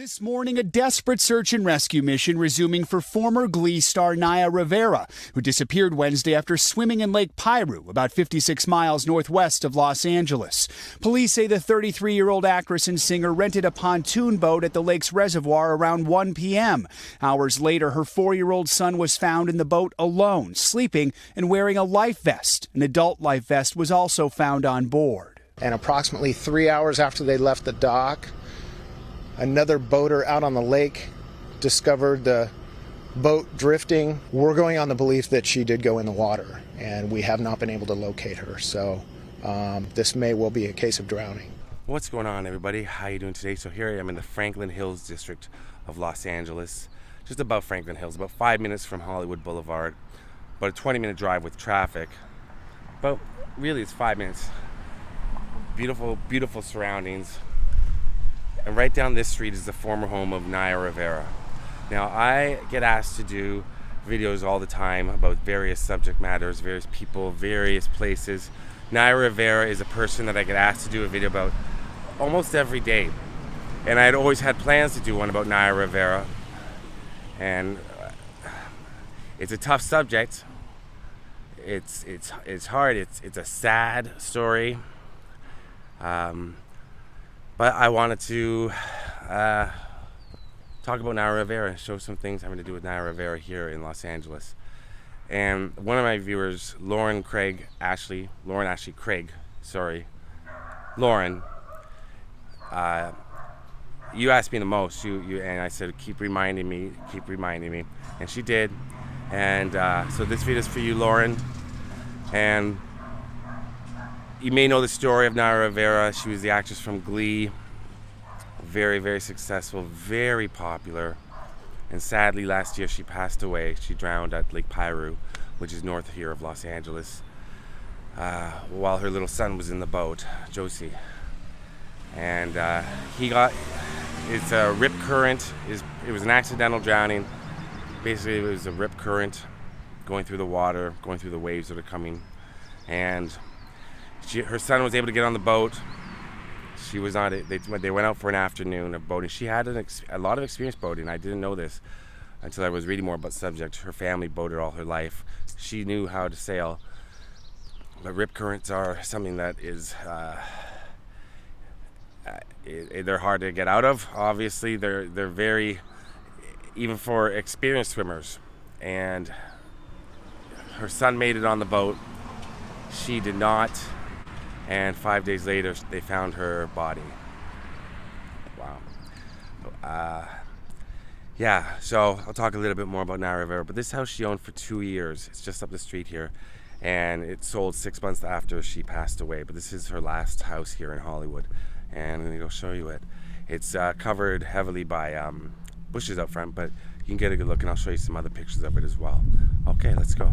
This morning, a desperate search and rescue mission resuming for former Glee star Naya Rivera, who disappeared Wednesday after swimming in Lake Piru, about 56 miles northwest of Los Angeles. Police say the 33-year-old actress and singer rented a pontoon boat at the lake's reservoir around 1 p.m. Hours later, her 4-year-old son was found in the boat alone, sleeping and wearing a life vest. An adult life vest was also found on board. And approximately 3 hours after they left the dock, another boater out on the lake discovered the boat drifting. We're going on the belief that she did go in the water, and we have not been able to locate her. So this may well be a case of drowning. What's going on, everybody? How you doing today? So here I am in the Franklin Hills district of Los Angeles, just above Franklin Hills, about 5 minutes from Hollywood Boulevard, about a 20-minute drive with traffic. But really, it's 5 minutes. Beautiful, beautiful surroundings. And right down this street is the former home of Naya Rivera. Now, I get asked to do videos all the time about various subject matters, various people, various places. Naya Rivera is a person that I get asked to do a video about almost every day. And I had always had plans to do one about Naya Rivera. And it's a tough subject. It's hard. It's a sad story. But I wanted to talk about Naya Rivera and show some things having to do with Naya Rivera here in Los Angeles. And one of my viewers, Lauren Ashley Craig, Lauren, you asked me the most, and I said, keep reminding me, and she did. And so this video is for you, Lauren. And you may know the story of Naya Rivera. She was the actress from Glee. Very, very successful, very popular. And sadly, last year she passed away. She drowned at Lake Piru, which is north here of Los Angeles, while her little son was in the boat, Josie. And it's a rip current. It was an accidental drowning. Basically, it was a rip current going through the water, going through the waves that are coming. And her son was able to get on the boat. She was on it. They went out for an afternoon of boating. She had a lot of experience boating. I didn't know this until I was reading more about the subject. Her family boated all her life. She knew how to sail. But rip currents are something that is they're hard to get out of. Obviously, they're very, even for experienced swimmers. And her son made it on the boat. She did not. And 5 days later, they found her body. Wow. Yeah, so I'll talk a little bit more about Naya Rivera. But this house she owned for 2 years. It's just up the street here. And it sold 6 months after she passed away. But this is her last house here in Hollywood. And I'm going to go show you it. It's covered heavily by bushes out front. But you can get a good look, and I'll show you some other pictures of it as well. Okay, let's go.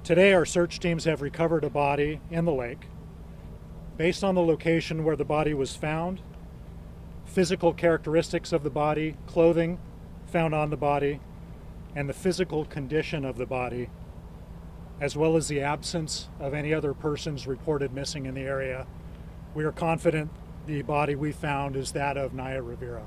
Today, our search teams have recovered a body in the lake. Based on the location where the body was found, physical characteristics of the body, clothing found on the body, and the physical condition of the body, as well as the absence of any other persons reported missing in the area, we are confident the body we found is that of Naya Rivera.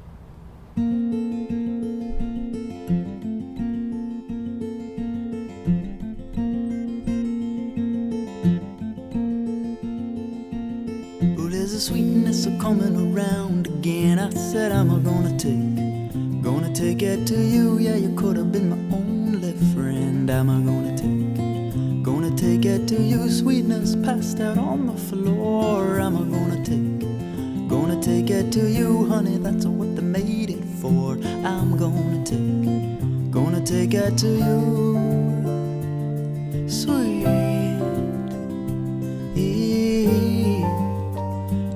There's a sweetness a coming around again. I said I'm gonna take it to you. Yeah, you could have been my only friend. I'm gonna take it to you. Sweetness passed out on the floor. I'm gonna take it to you, honey. That's what they made it for. I'm gonna take it to you. Sweet.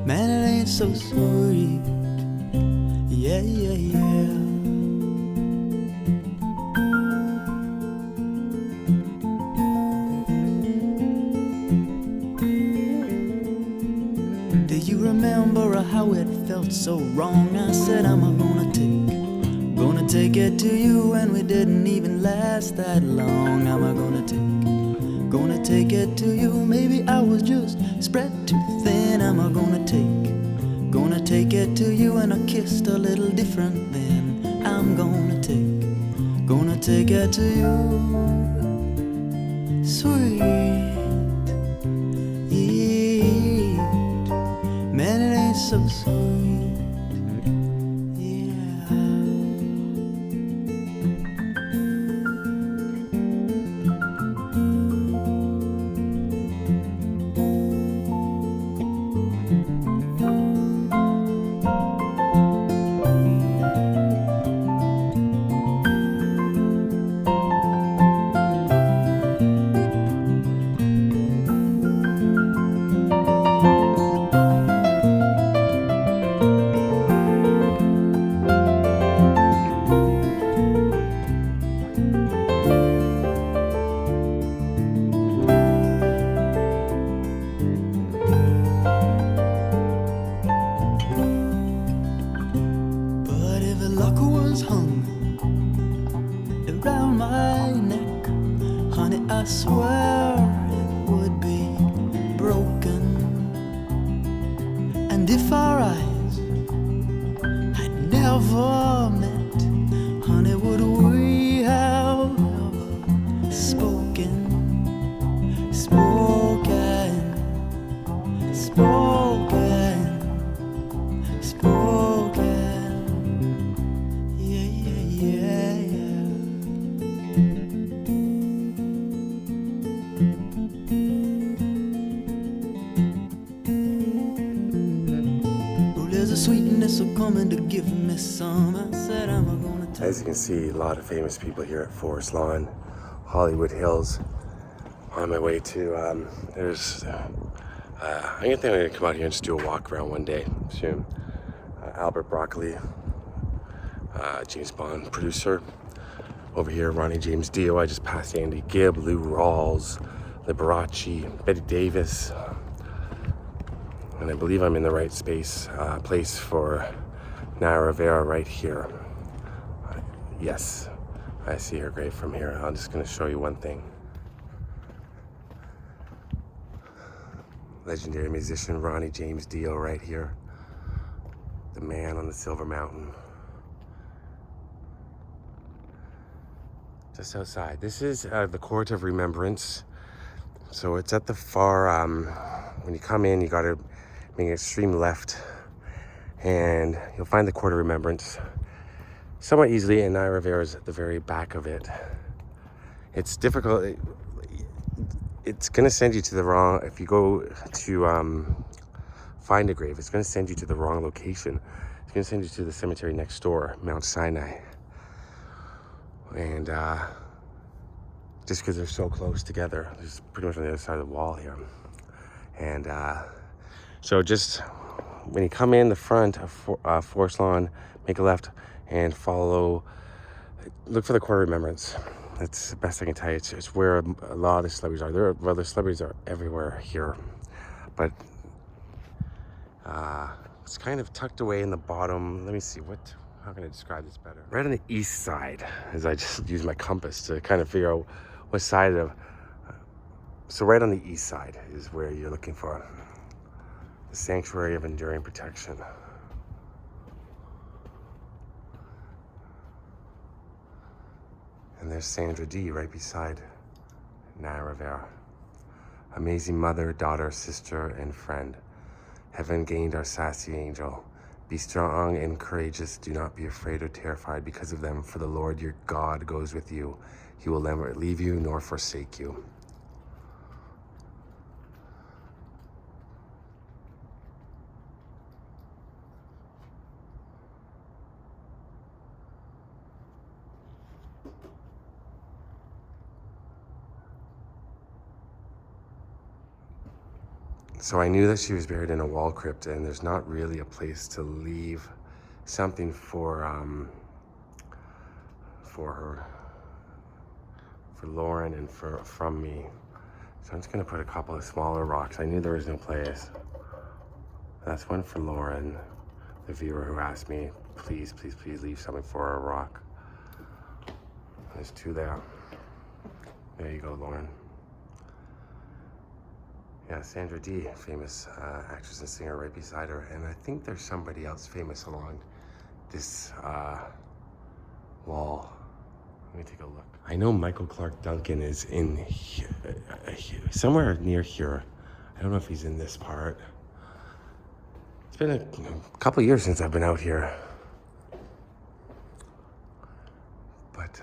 Man, it ain't so sweet. Yeah, yeah, yeah. Do you remember how it felt so wrong? I said I'm gonna take it to you, and we didn't even last that long. I'm gonna take it to you. Maybe I was just spread too thin. I'm gonna take it to you, and I kissed a little different then. I'm gonna take it to you. Sweet, man, it ain't so sweet. Yeah. I swear it would be broken. And if our eyes had never met, honey, would we have ever spoken? Yeah, yeah, yeah, yeah. There's a sweetness of coming to give me some. I said I'm gonna take. As you can see, a lot of famous people here at Forest Lawn, Hollywood Hills. On my way to, I'm gonna come out here and just do a walk around one day soon. Albert Broccoli, James Bond producer. Over here, Ronnie James Dio. I just passed Andy Gibb, Lou Rawls, Liberace, Betty Davis. And I believe I'm in the right place for Naya Rivera right here. Yes, I see her grave from here. I'm just gonna show you one thing. Legendary musician Ronnie James Dio right here. The man on the Silver Mountain. Just outside. This is the Court of Remembrance. So it's at the far, when you come in, you gotta make an extreme left and you'll find the Court of Remembrance somewhat easily, and Naya Rivera is at the very back of it. It's difficult. It's gonna send you to the wrong, if you go to find a grave, it's gonna send you to the wrong location. It's gonna send you to the cemetery next door, Mount Sinai. And just because they're so close together, it's pretty much on the other side of the wall here. And so just when you come in the front of Forest Lawn, make a left and follow, look for the Court of Remembrance. That's the best I can tell you. It's where a lot of celebrities are. The celebrities are everywhere here, but it's kind of tucked away in the bottom. Let me see, how can I describe this better? Right on the east side, as I just use my compass to kind of figure out what side of. So right on the east side is where you're looking for the Sanctuary of Enduring Protection. And there's Sandra D right beside Naya Rivera. Amazing mother, daughter, sister, and friend. Heaven gained our sassy angel. Be strong and courageous. Do not be afraid or terrified because of them, for the Lord your God goes with you. He will never leave you nor forsake you. So I knew that she was buried in a wall crypt, and there's not really a place to leave something for her, for Lauren, and from me. So I'm just gonna put a couple of smaller rocks. I knew there was no place. That's one for Lauren, the viewer who asked me, please, please, please leave something for a rock. There's two there. There you go, Lauren. Yeah, Sandra D, famous actress and singer, right beside her. And I think there's somebody else famous along this wall. Let me take a look. I know Michael Clark Duncan is in here, somewhere near here. I don't know if he's in this part. It's been a couple of years since I've been out here. But,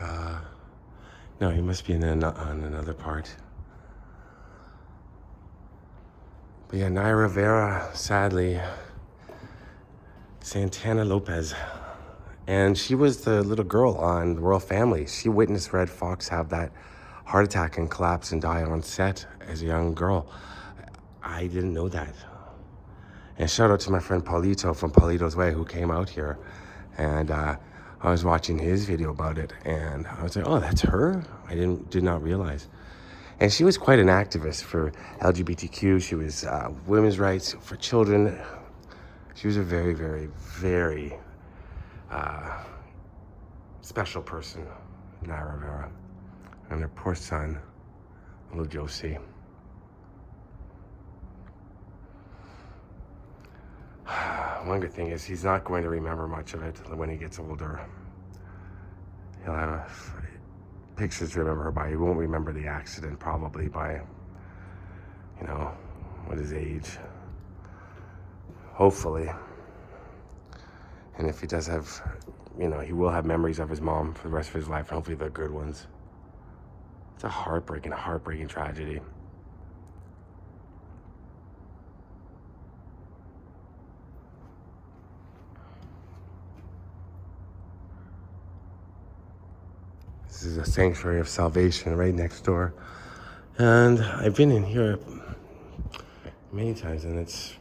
no, he must be on another part. But yeah, Naya Rivera, sadly, Santana Lopez. And she was the little girl on The Royal Family. She witnessed Red Fox have that heart attack and collapse and die on set as a young girl. I didn't know that. And shout out to my friend Paulito from Paulito's Way, who came out here. And I was watching his video about it, and I was like, oh, that's her? I did not realize. And she was quite an activist for LGBTQ. She was women's rights for children. She was a very, very, very special person, Naya Rivera. And her poor son, little Josie. One good thing is he's not going to remember much of it when he gets older. He'll have pictures to remember her by. He won't remember the accident probably by, what his age. Hopefully. And if he does have, he will have memories of his mom for the rest of his life, and hopefully they're good ones. It's a heartbreaking tragedy. This is a sanctuary of salvation right next door. And I've been in here many times, and I just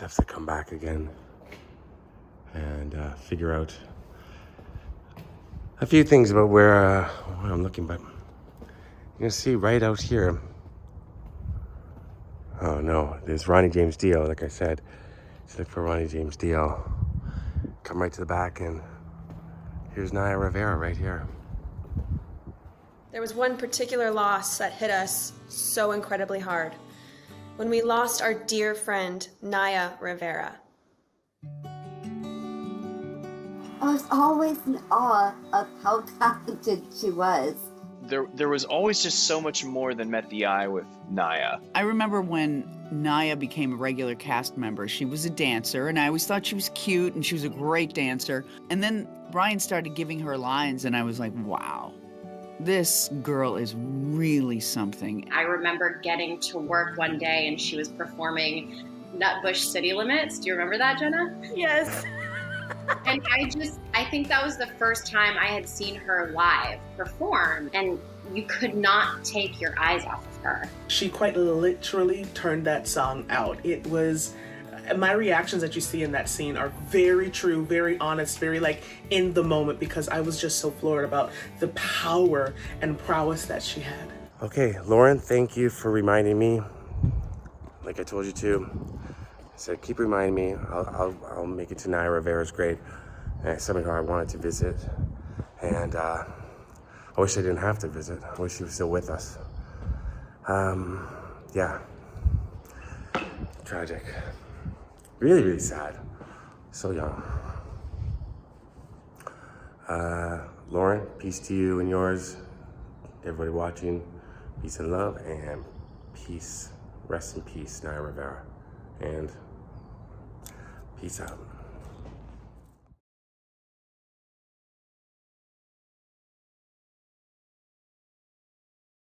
have to come back again and figure out a few things about where I'm looking. But you can see right out here, oh no, there's Ronnie James Dio. Like I said, just look for Ronnie James Dio. Come right to the back, and here's Naya Rivera right here. There was one particular loss that hit us so incredibly hard. When we lost our dear friend, Naya Rivera. I was always in awe of how talented she was. There was always just so much more than met the eye with Naya. I remember when Naya became a regular cast member. She was a dancer, and I always thought she was cute, and she was a great dancer. And then Brian started giving her lines, and I was like, wow, this girl is really something. I remember getting to work one day, and she was performing Nutbush City Limits. Do you remember that, Jenna? Yes. And I think that was the first time I had seen her live perform, and you could not take your eyes off of her. She quite literally turned that song out. It was my reactions that you see in that scene are very true, very honest, very like in the moment, because I was just so floored about the power and prowess that she had. Okay, Lauren, thank you for reminding me. Like I told you to, I said, keep reminding me. I'll make it to Naya Rivera's grave. And it's something I wanted to visit. And I wish I didn't have to visit. I wish she was still with us. Yeah. Tragic. Really, really sad. So young. Lauren, peace to you and yours. Everybody watching, peace and love, and peace. Rest in peace, Naya Rivera. And peace out.